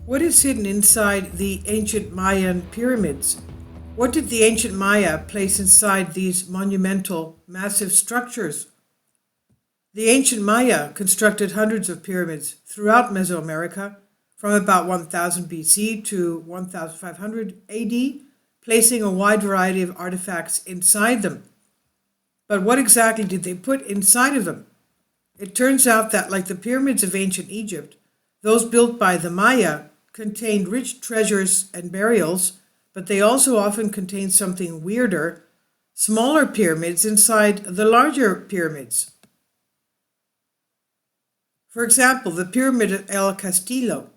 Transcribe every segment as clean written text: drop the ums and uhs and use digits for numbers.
What is hidden inside the ancient Mayan pyramids? What did the ancient Maya place inside these monumental, massive structures? The ancient Maya constructed hundreds of pyramids throughout Mesoamerica from about 1000 BC to 1500 AD, placing a wide variety of artifacts inside them. But what exactly did they put inside of them? It turns out that, like the pyramids of ancient Egypt, those built by the Maya contained rich treasures and burials, but they also often contained something weirder, smaller pyramids inside the larger pyramids. For example, the Pyramid of El Castillo,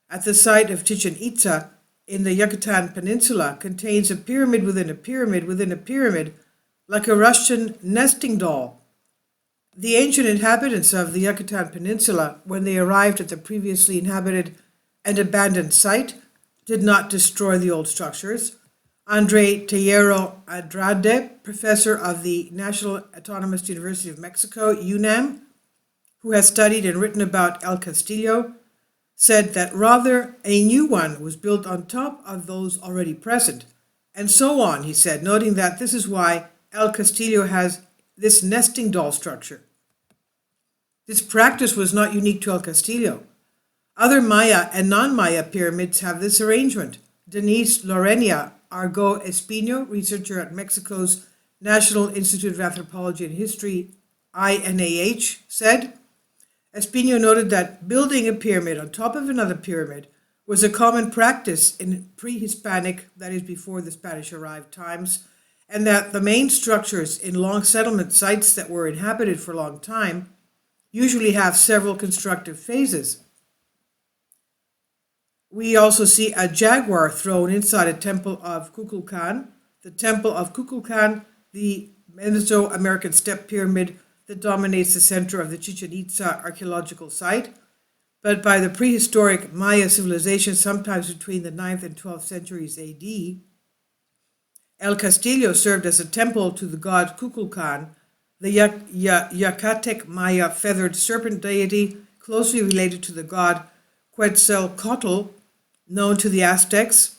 at the site of Chichen Itza in the Yucatan Peninsula, contains a pyramid within a pyramid within a pyramid, like a Russian nesting doll. The ancient inhabitants of the Yucatan Peninsula, when they arrived at the previously inhabited and abandoned site, did not destroy the old structures. Andre Tellero Andrade, professor of the National Autonomous University of Mexico, UNAM, who has studied and written about El Castillo, said that rather a new one was built on top of those already present. And so on, he said, noting that this is why El Castillo has this nesting doll structure. This practice was not unique to El Castillo. Other Maya and non-Maya pyramids have this arrangement. Denise Lorena Argo Espino, researcher at Mexico's National Institute of Anthropology and History, INAH, said, Espino noted that building a pyramid on top of another pyramid was a common practice in pre-Hispanic, that is before the Spanish arrived, times, and that the main structures in long settlement sites that were inhabited for a long time usually have several constructive phases. We also see a jaguar throne inside a temple of Kukulkan, the temple of Kukulkan, the Mesoamerican step pyramid that dominates the center of the Chichen Itza archaeological site. But by the prehistoric Maya civilization, sometimes between the 9th and 12th centuries AD, El Castillo served as a temple to the god Kukulkan, the Yucatec Maya feathered serpent deity closely related to the god Quetzalcoatl, known to the Aztecs.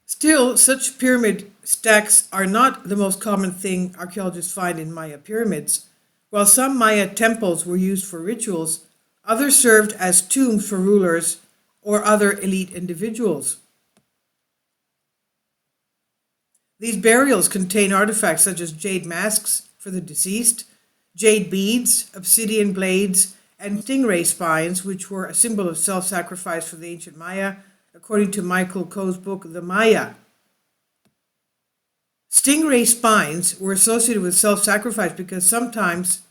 Still, such pyramid stacks are not the most common thing archaeologists find in Maya pyramids. While some Maya temples were used for rituals, others served as tombs for rulers or other elite individuals. These burials contain artifacts such as jade masks for the deceased, jade beads, obsidian blades, and stingray spines, which were a symbol of self-sacrifice for the ancient Maya, according to Michael Coe's book, The Maya. Stingray spines were associated with self-sacrifice because sometimes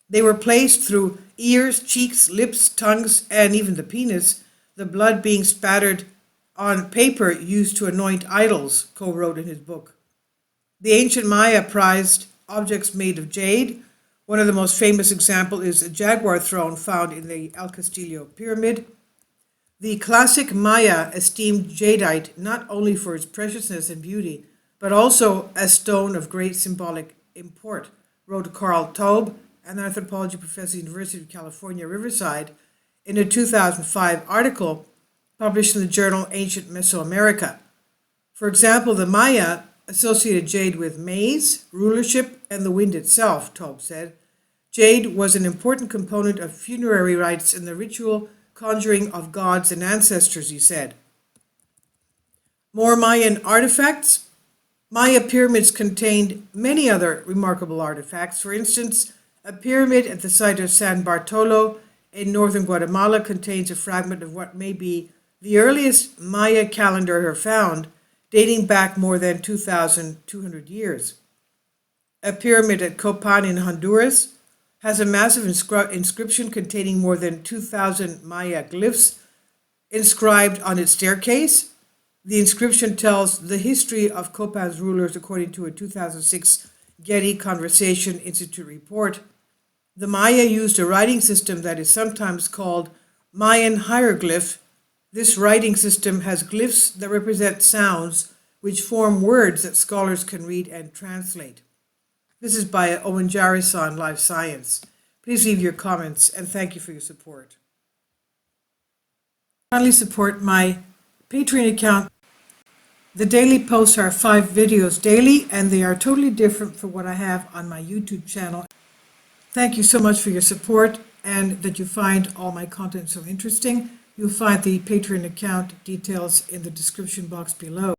they were placed through ears, cheeks, lips, tongues, and even the penis, the blood being spattered on paper used to anoint idols, Coe wrote in his book. The ancient Maya prized objects made of jade. One of the most famous examples is a jaguar throne found in the El Castillo pyramid. The classic Maya esteemed jadeite not only for its preciousness and beauty, but also a stone of great symbolic import, wrote Carl Taube, an anthropology professor at the University of California, Riverside, in a 2005 article published in the journal Ancient Mesoamerica. For example, the Maya associated jade with maize, rulership, and the wind itself, Taube said. Jade was an important component of funerary rites and the ritual conjuring of gods and ancestors, he said. More Mayan artifacts. Maya pyramids contained many other remarkable artifacts. For instance, a pyramid at the site of San Bartolo in northern Guatemala contains a fragment of what may be the earliest Maya calendar ever found, dating back more than 2,200 years. A pyramid at Copan in Honduras has a massive inscription containing more than 2,000 Maya glyphs inscribed on its staircase. The inscription tells the history of Copan's rulers according to a 2006 Getty Conversation Institute report. The Maya used a writing system that is sometimes called Mayan hieroglyph. This writing system has glyphs that represent sounds which form words that scholars can read and translate. This is by Owen Jarrison, Live Science. Please leave your comments and thank you for your support. Kindly support my Patreon account. The daily posts are 5 videos daily, and they are totally different from what I have on my YouTube channel. Thank you so much for your support and that you find all my content so interesting. You'll find the Patreon account details in the description box below.